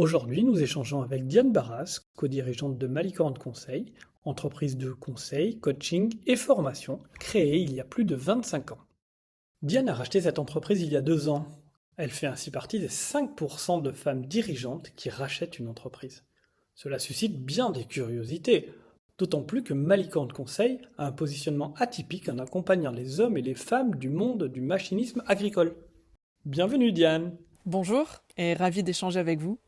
Aujourd'hui, nous échangeons avec Diane Barras, co-dirigeante de Malicorne Conseil, entreprise de conseil, coaching et formation créée il y a plus de 25 ans. Diane a racheté cette entreprise il y a 2 ans. Elle fait ainsi partie des 5% de femmes dirigeantes qui rachètent une entreprise. Cela suscite bien des curiosités, d'autant plus que Malicorne Conseil a un positionnement atypique en accompagnant les hommes et les femmes du monde du machinisme agricole. Bienvenue Diane. Bonjour et ravi d'échanger avec vous.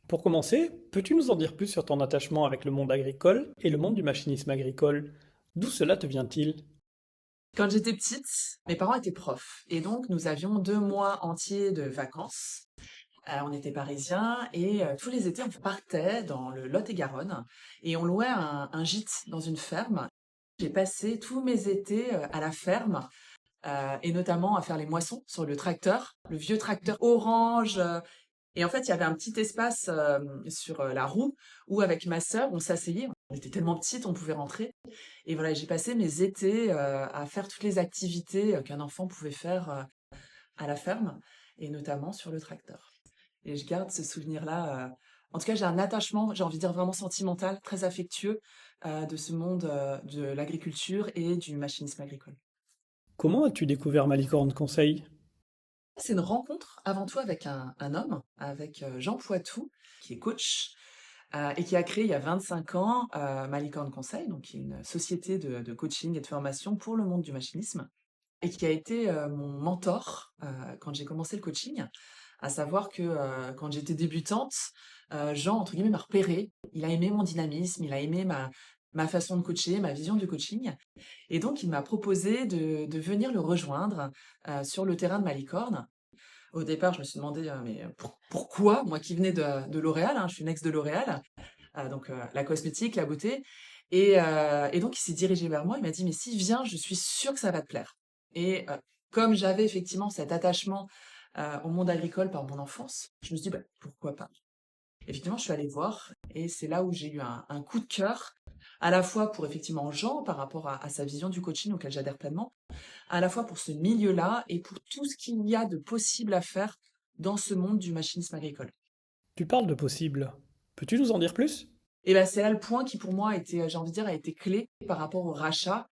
Pour commencer, peux-tu nous en dire plus sur ton attachement avec le monde agricole et le monde du machinisme agricole? D'où cela te vient-il? Quand j'étais petite, mes parents étaient profs et donc nous avions 2 mois entiers de vacances. On était parisiens et tous les étés, on partait dans le Lot-et-Garonne et on louait un gîte dans une ferme. J'ai passé tous mes étés, à la ferme, et notamment à faire les moissons sur le tracteur, le vieux tracteur orange, et en fait, il y avait un petit espace, sur, la roue où avec ma sœur, on s'asseyait. On était tellement petites, on pouvait rentrer et voilà, j'ai passé mes étés, à faire toutes les activités, qu'un enfant pouvait faire, à la ferme et notamment sur le tracteur et je garde ce souvenir-là, en tout cas, j'ai un attachement, j'ai envie de dire vraiment sentimental, très affectueux, de ce monde, de l'agriculture et du machinisme agricole. Comment as-tu découvert Malicorne Conseil? C'est une rencontre avant tout avec un homme, avec, Jean Poitou, qui est coach, et qui a créé il y a 25 ans, Malicorne Conseil, donc qui est une société de coaching et de formation pour le monde du machinisme et qui a été, mon mentor, quand j'ai commencé le coaching. À savoir que, quand j'étais débutante, Jean, entre guillemets, m'a repérée. Il a aimé mon dynamisme, il a aimé ma façon de coacher, ma vision du coaching et donc il m'a proposé de venir le rejoindre, sur le terrain de Malicorne. Au départ, je me suis demandé, mais pourquoi? Moi qui venais de L'Oréal, hein, je suis une ex de L'Oréal, donc la cosmétique, la beauté et donc il s'est dirigé vers moi, il m'a dit: «Mais si, viens, je suis sûr que ça va te plaire» et comme j'avais effectivement cet attachement, au monde agricole par mon enfance, je me suis dit: «Bah, pourquoi pas?» Effectivement, je suis allée voir et c'est là où j'ai eu un coup de cœur, à la fois pour effectivement Jean, par rapport à sa vision du coaching auquel j'adhère pleinement, à la fois pour ce milieu-là et pour tout ce qu'il y a de possible à faire dans ce monde du machinisme agricole. Tu parles de possible. Peux-tu nous en dire plus? Et ben, c'est là le point qui pour moi a été, j'ai envie de dire, a été clé par rapport au rachat.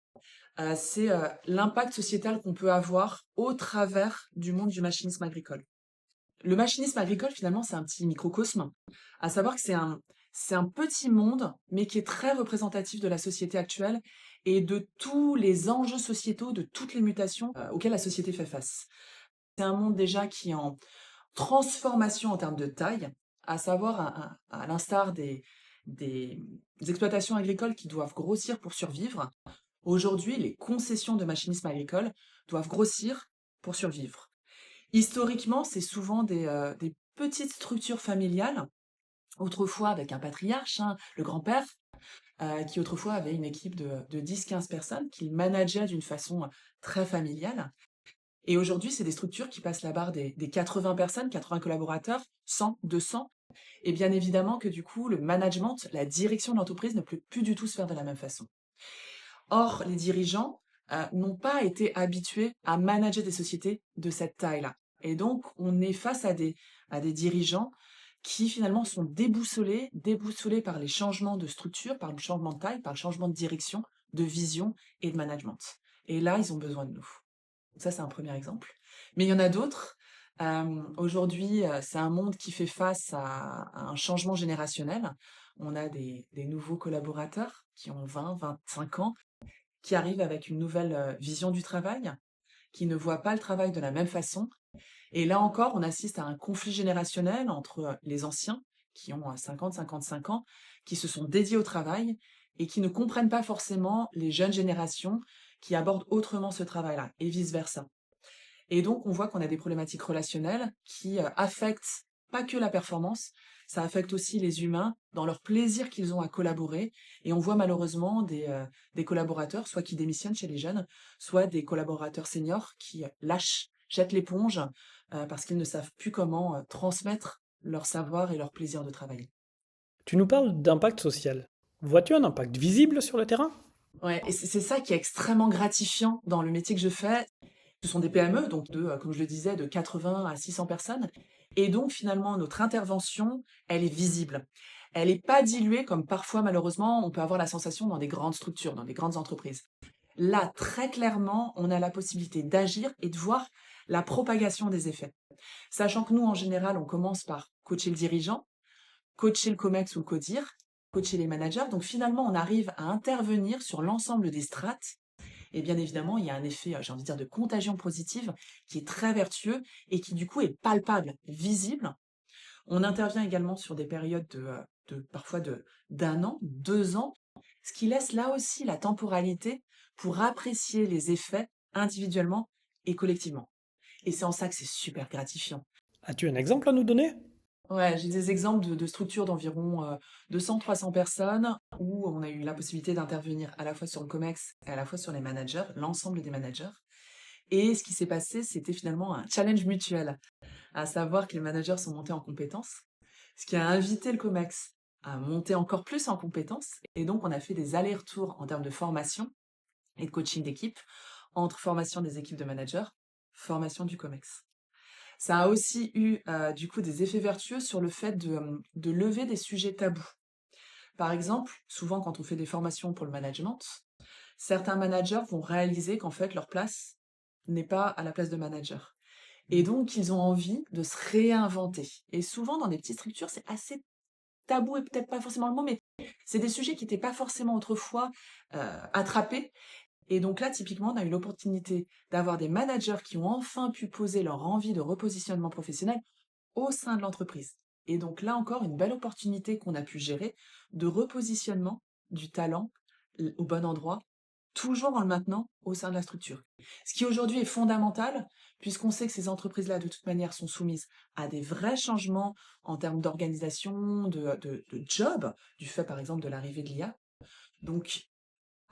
C'est, l'impact sociétal qu'on peut avoir au travers du monde du machinisme agricole. Le machinisme agricole, finalement, c'est un petit microcosme, à savoir que c'est un petit monde, mais qui est très représentatif de la société actuelle et de tous les enjeux sociétaux, de toutes les mutations, auxquelles la société fait face. C'est un monde déjà qui est en transformation en termes de taille, à savoir à l'instar des exploitations agricoles qui doivent grossir pour survivre. Aujourd'hui, les concessions de machinisme agricole doivent grossir pour survivre. Historiquement, c'est souvent des petites structures familiales, autrefois avec un patriarche, hein, le grand-père, qui autrefois avait une équipe de 10-15 personnes qu'il manageait d'une façon très familiale. Et aujourd'hui, c'est des structures qui passent la barre des 80 personnes, 80 collaborateurs, 100, 200. Et bien évidemment que du coup, le management, la direction de l'entreprise ne peut plus du tout se faire de la même façon. Or, les dirigeants n'ont pas été habitués à manager des sociétés de cette taille-là. Et donc, on est face à des dirigeants qui finalement sont déboussolés par les changements de structure, par le changement de taille, par le changement de direction, de vision et de management. Et là, ils ont besoin de nous. Ça, c'est un premier exemple. Mais il y en a d'autres. Aujourd'hui, c'est un monde qui fait face à un changement générationnel. On a des nouveaux collaborateurs qui ont 20, 25 ans, qui arrivent avec une nouvelle vision du travail, qui ne voient pas le travail de la même façon. Et là encore, on assiste à un conflit générationnel entre les anciens, qui ont 50, 55 ans, qui se sont dédiés au travail et qui ne comprennent pas forcément les jeunes générations qui abordent autrement ce travail-là, et vice-versa. Et donc, on voit qu'on a des problématiques relationnelles qui affectent pas que la performance, ça affecte aussi les humains dans leur plaisir qu'ils ont à collaborer. Et on voit malheureusement des collaborateurs, soit qui démissionnent chez les jeunes, soit des collaborateurs seniors qui lâchent, jettent l'éponge parce qu'ils ne savent plus comment transmettre leur savoir et leur plaisir de travailler. Tu nous parles d'impact social. Vois-tu un impact visible sur le terrain? Ouais, et c'est ça qui est extrêmement gratifiant dans le métier que je fais. Ce sont des PME, donc comme je le disais, de 80 à 600 personnes, Et donc, finalement, notre intervention, elle est visible. Elle n'est pas diluée comme parfois, malheureusement, on peut avoir la sensation dans des grandes structures, dans des grandes entreprises. Là, très clairement, on a la possibilité d'agir et de voir la propagation des effets. Sachant que nous, en général, on commence par coacher le dirigeant, coacher le COMEX ou le CODIR, coacher les managers. Donc finalement, on arrive à intervenir sur l'ensemble des strates. Et bien évidemment, il y a un effet, j'ai envie de dire, de contagion positive qui est très vertueux et qui du coup est palpable, visible. On intervient également sur des périodes parfois d'un an, 2 ans, ce qui laisse là aussi la temporalité pour apprécier les effets individuellement et collectivement. Et c'est en ça que c'est super gratifiant. As-tu un exemple à nous donner? Ouais, j'ai des exemples de structures d'environ 200-300 personnes où on a eu la possibilité d'intervenir à la fois sur le COMEX et à la fois sur les managers, l'ensemble des managers. Et ce qui s'est passé, c'était finalement un challenge mutuel, à savoir que les managers sont montés en compétences, ce qui a invité le COMEX à monter encore plus en compétences. Et donc, on a fait des allers-retours en termes de formation et de coaching d'équipe entre formation des équipes de managers, formation du COMEX. Ça a aussi eu du coup des effets vertueux sur le fait de lever des sujets tabous. Par exemple, souvent quand on fait des formations pour le management, certains managers vont réaliser qu'en fait leur place n'est pas à la place de manager. Et donc ils ont envie de se réinventer. Et souvent dans des petites structures, c'est assez tabou et peut-être pas forcément le mot, mais c'est des sujets qui n'étaient pas forcément autrefois attrapés. Et donc là, typiquement, on a eu l'opportunité d'avoir des managers qui ont enfin pu poser leur envie de repositionnement professionnel au sein de l'entreprise. Et donc là encore, une belle opportunité qu'on a pu gérer de repositionnement du talent au bon endroit, toujours en le maintenant au sein de la structure. Ce qui aujourd'hui est fondamental, puisqu'on sait que ces entreprises-là, de toute manière, sont soumises à des vrais changements en termes d'organisation, de job, du fait par exemple de l'arrivée de l'IA. Donc,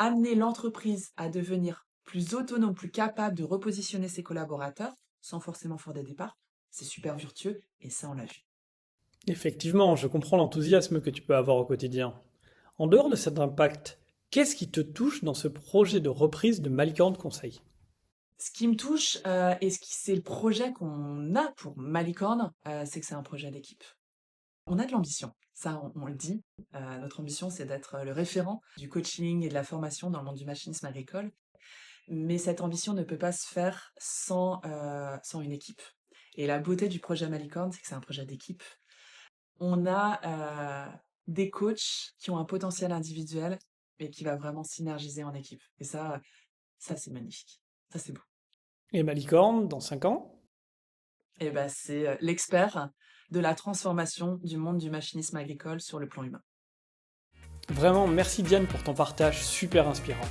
amener l'entreprise à devenir plus autonome, plus capable de repositionner ses collaborateurs, sans forcément faire des départs, c'est super vertueux, et ça, on l'a vu. Effectivement, je comprends l'enthousiasme que tu peux avoir au quotidien. En dehors de cet impact, qu'est-ce qui te touche dans ce projet de reprise de Malicorne Conseil? Ce qui me touche, et c'est le projet qu'on a pour Malicorne, c'est que c'est un projet d'équipe. On a de l'ambition, ça on le dit. Notre ambition, c'est d'être le référent du coaching et de la formation dans le monde du machinisme agricole. Mais cette ambition ne peut pas se faire sans une équipe. Et la beauté du projet Malicorne, c'est que c'est un projet d'équipe. On a des coachs qui ont un potentiel individuel, mais qui va vraiment synergiser en équipe. Et ça c'est magnifique. Ça, c'est beau. Et Malicorne, dans 5 ans? Et ben, c'est l'expert de la transformation du monde du machinisme agricole sur le plan humain. Vraiment, merci Diane pour ton partage super inspirant.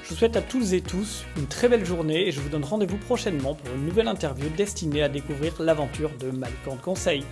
Je vous souhaite à toutes et tous une très belle journée et je vous donne rendez-vous prochainement pour une nouvelle interview destinée à découvrir l'aventure de Malicorne Conseil.